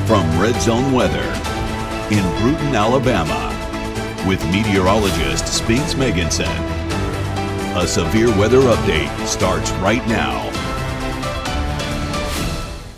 From Red Zone Weather in Bruton, Alabama, with meteorologist Spinks Meganson. A severe weather update starts right now.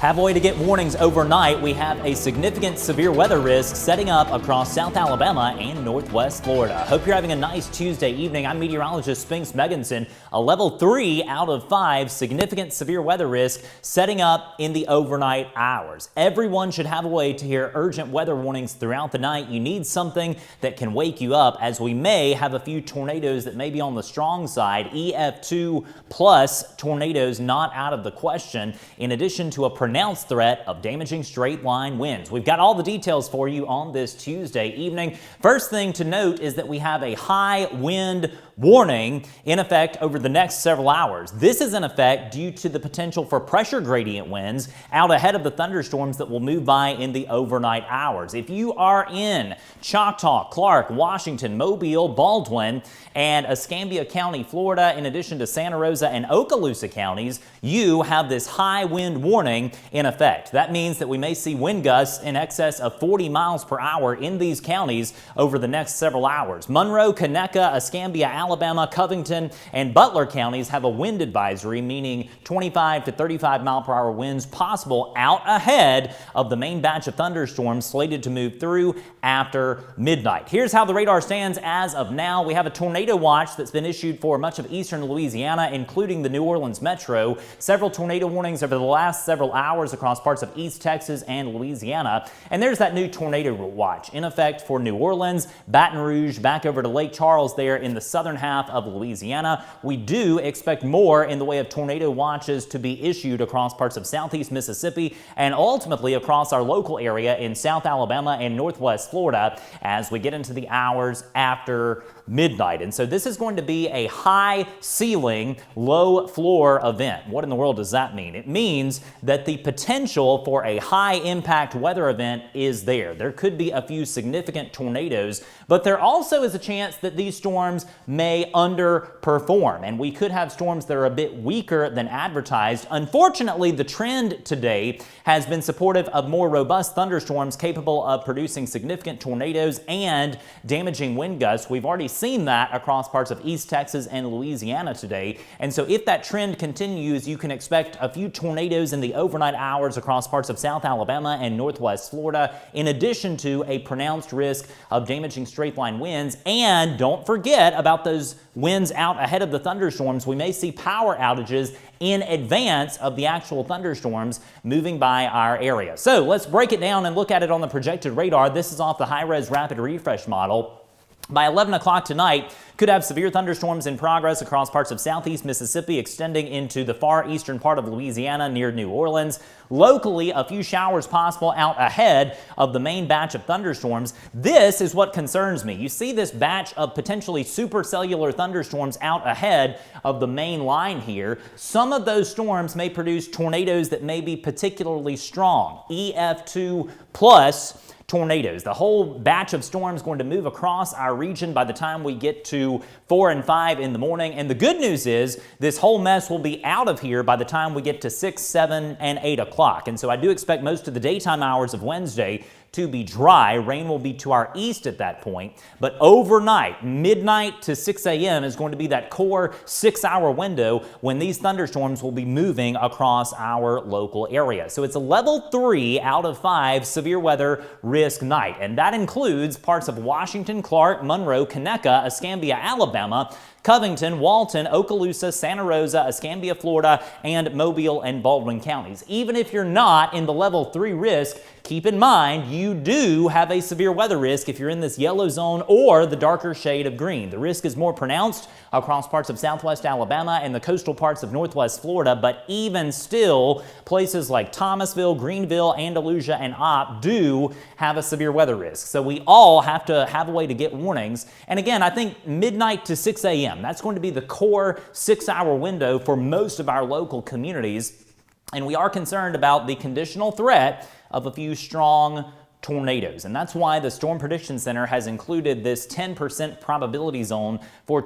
Have a way to get warnings overnight. We have a significant severe weather risk setting up across South Alabama and Northwest Florida. Hope you're having a nice Tuesday evening. I'm meteorologist Spinks Meganson. A level 3 out of 5 significant severe weather risk setting up in the overnight hours. Everyone should have a way to hear urgent weather warnings throughout the night. You need something that can wake you up, as we may have a few tornadoes that may be on the strong side. EF2 plus tornadoes not out of the question, in addition to a pronounced threat of damaging straight line winds. We've got all the details for you on this Tuesday evening. First thing to note is that we have a high wind warning in effect over the next several hours. This is in effect due to the potential for pressure gradient winds out ahead of the thunderstorms that will move by in the overnight hours. If you are in Choctaw, Clark, Washington, Mobile, Baldwin, and Escambia County, Florida, in addition to Santa Rosa and Okaloosa counties, you have this high wind warning in effect. That means that we may see wind gusts in excess of 40 miles per hour in these counties over the next several hours. Monroe, Conecuh, Escambia, Alabama, Covington, and Butler counties have a wind advisory, meaning 25 to 35 mile per hour winds possible out ahead of the main batch of thunderstorms slated to move through after midnight. Here's how the radar stands as of now. We have a tornado watch that's been issued for much of eastern Louisiana, including the New Orleans metro. Several tornado warnings over the last several hours across parts of East Texas and Louisiana. And there's that new tornado watch in effect for New Orleans, Baton Rouge, back over to Lake Charles there in the southern half of Louisiana. We do expect more in the way of tornado watches to be issued across parts of southeast Mississippi and ultimately across our local area in South Alabama and Northwest Florida as we get into the hours after midnight. And so this is going to be a high ceiling, low floor event. What in the world does that mean? It means that the potential for a high impact weather event is there. There could be a few significant tornadoes, but there also is a chance that these storms may underperform, and we could have storms that are a bit weaker than advertised. Unfortunately, the trend today has been supportive of more robust thunderstorms capable of producing significant tornadoes and damaging wind gusts. We've already seen that across parts of East Texas and Louisiana today. And so if that trend continues, you can expect a few tornadoes in the overnight hours across parts of South Alabama and Northwest Florida, in addition to a pronounced risk of damaging straight line winds. And don't forget about those winds out ahead of the thunderstorms. We may see power outages in advance of the actual thunderstorms moving by our area. So let's break it down and look at it on the projected radar. This is off the high-res rapid refresh model. By 11 o'clock tonight, could have severe thunderstorms in progress across parts of southeast Mississippi, extending into the far eastern part of Louisiana near New Orleans. Locally, a few showers possible out ahead of the main batch of thunderstorms. This is what concerns me. You see this batch of potentially supercellular thunderstorms out ahead of the main line here. Some of those storms may produce tornadoes that may be particularly strong. EF2 plus tornadoes. The whole batch of storms going to move across our region by the time we get to 4 and 5 in the morning. And the good news is this whole mess will be out of here by the time we get to 6, 7, and 8 o'clock. And so I do expect most of the daytime hours of Wednesday to be dry. Rain will be to our east at that point, but overnight, midnight to 6 a.m. is going to be that core 6-hour window when these thunderstorms will be moving across our local area. So it's a level 3 out of 5 severe weather risk night, and that includes parts of Washington, Clark, Monroe, Conecuh, Escambia, Alabama, Covington, Walton, Okaloosa, Santa Rosa, Escambia, Florida, and Mobile and Baldwin counties. Even if you're not in the level 3 risk, keep in mind you do have a severe weather risk if you're in this yellow zone or the darker shade of green. The risk is more pronounced across parts of southwest Alabama and the coastal parts of northwest Florida, but even still, places like Thomasville, Greenville, Andalusia, and Opp do have a severe weather risk. So we all have to have a way to get warnings. And again, I think midnight to 6 a.m. That's going to be the core 6-hour window for most of our local communities. And we are concerned about the conditional threat of a few strong tornadoes. And that's why the Storm Prediction Center has included this 10% probability zone for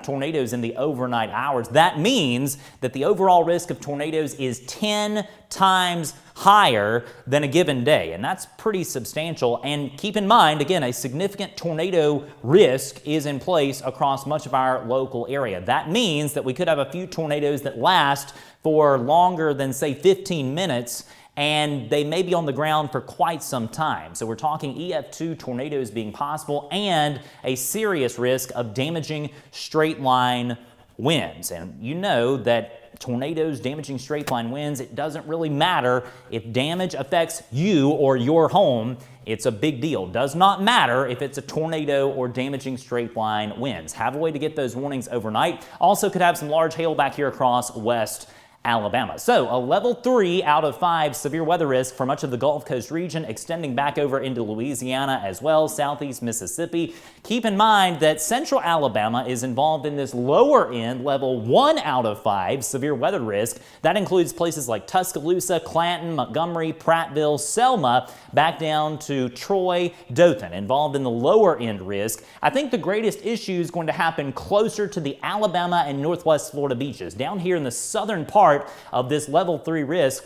tornadoes in the overnight hours. That means that the overall risk of tornadoes is 10 times higher than a given day, and that's pretty substantial. And keep in mind, again, a significant tornado risk is in place across much of our local area. That means that we could have a few tornadoes that last for longer than, say, 15 minutes, and they may be on the ground for quite some time. So we're talking EF2 tornadoes being possible and a serious risk of damaging straight line winds. And you know that tornadoes, damaging straight line winds, it doesn't really matter if damage affects you or your home. It's a big deal. Does not matter if it's a tornado or damaging straight line winds. Have a way to get those warnings overnight. Also could have some large hail back here across West Alabama. So a level 3 out of 5 severe weather risk for much of the Gulf Coast region, extending back over into Louisiana as well, southeast Mississippi. Keep in mind that central Alabama is involved in this lower end level 1 out of 5 severe weather risk. That includes places like Tuscaloosa, Clanton, Montgomery, Prattville, Selma, back down to Troy, Dothan, involved in the lower end risk. I think the greatest issue is going to happen closer to the Alabama and Northwest Florida beaches. Down here in the southern part of this level 3 risk,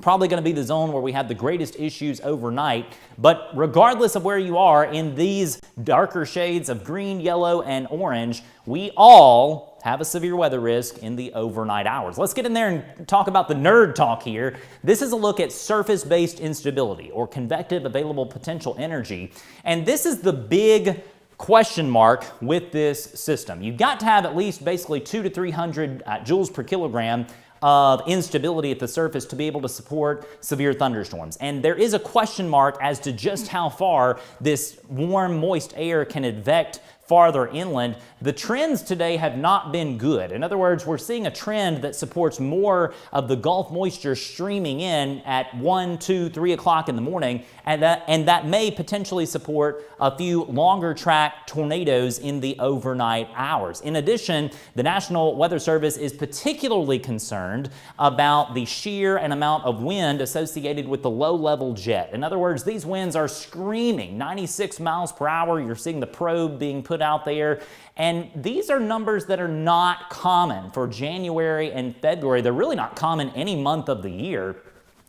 probably going to be the zone where we have the greatest issues overnight. But regardless of where you are in these darker shades of green, yellow, and orange, we all have a severe weather risk in the overnight hours. Let's get in there and talk about the nerd talk here. This is a look at surface-based instability, or convective available potential energy. And this is the big question mark with this system. You've got to have at least basically 200 to 300 joules per kilogram of instability at the surface to be able to support severe thunderstorms. And there is a question mark as to just how far this warm, moist air can advect farther inland. The trends today have not been good. In other words, we're seeing a trend that supports more of the Gulf moisture streaming in at 1, 2, 3 o'clock in the morning, and that may potentially support a few longer track tornadoes in the overnight hours. In addition, the National Weather Service is particularly concerned about the shear and amount of wind associated with the low-level jet. In other words, these winds are screaming 96 miles per hour. You're seeing the probe being put out there. And these are numbers that are not common for January and February. They're really not common any month of the year.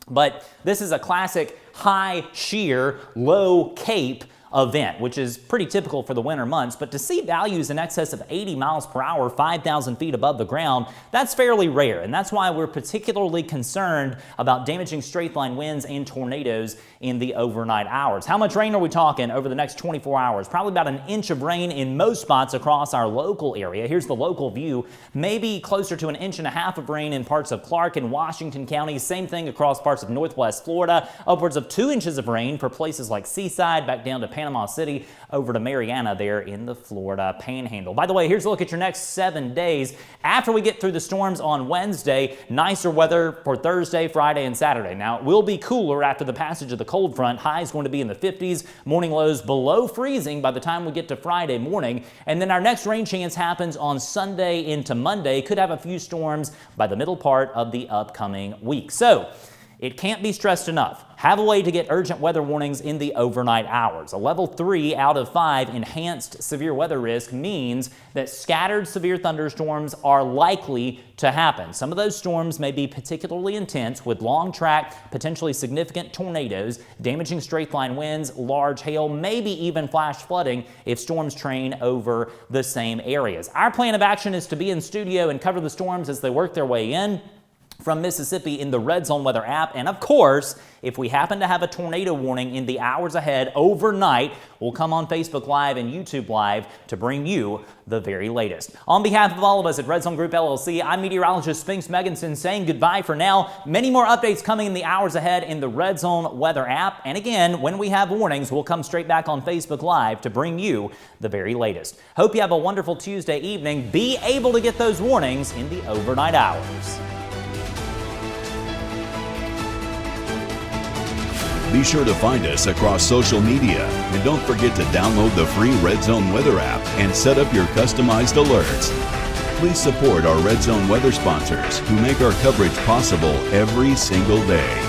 But this is a classic high shear, low cape event, which is pretty typical for the winter months. But to see values in excess of 80 miles per hour, 5,000 feet above the ground, that's fairly rare. And that's why we're particularly concerned about damaging straight line winds and tornadoes in the overnight hours. How much rain are we talking over the next 24 hours? Probably about an inch of rain in most spots across our local area. Here's the local view. Maybe closer to an inch and a half of rain in parts of Clark and Washington counties. Same thing across parts of Northwest Florida. Upwards of 2 inches of rain for places like Seaside, back down to Panama City, over to Mariana there in the Florida Panhandle. By the way, here's a look at your next 7 days. After we get through the storms on Wednesday, nicer weather for Thursday, Friday, and Saturday. Now, it will be cooler after the passage of the cold front. Highs going to be in the 50s, morning lows below freezing by the time we get to Friday morning. And then our next rain chance happens on Sunday into Monday. Could have a few storms by the middle part of the upcoming week. So, it can't be stressed enough. Have a way to get urgent weather warnings in the overnight hours. A level 3 out of 5 enhanced severe weather risk means that scattered severe thunderstorms are likely to happen. Some of those storms may be particularly intense with long track, potentially significant tornadoes, damaging straight line winds, large hail, maybe even flash flooding if storms train over the same areas. Our plan of action is to be in studio and cover the storms as they work their way in from Mississippi in the Red Zone Weather app. And of course, if we happen to have a tornado warning in the hours ahead overnight, we'll come on Facebook Live and YouTube Live to bring you the very latest. On behalf of all of us at Red Zone Group LLC, I'm meteorologist Spinks Meganson saying goodbye for now. Many more updates coming in the hours ahead in the Red Zone Weather app. And again, when we have warnings, we'll come straight back on Facebook Live to bring you the very latest. Hope you have a wonderful Tuesday evening. Be able to get those warnings in the overnight hours. Be sure to find us across social media, and don't forget to download the free Red Zone Weather app and set up your customized alerts. Please support our Red Zone Weather sponsors who make our coverage possible every single day.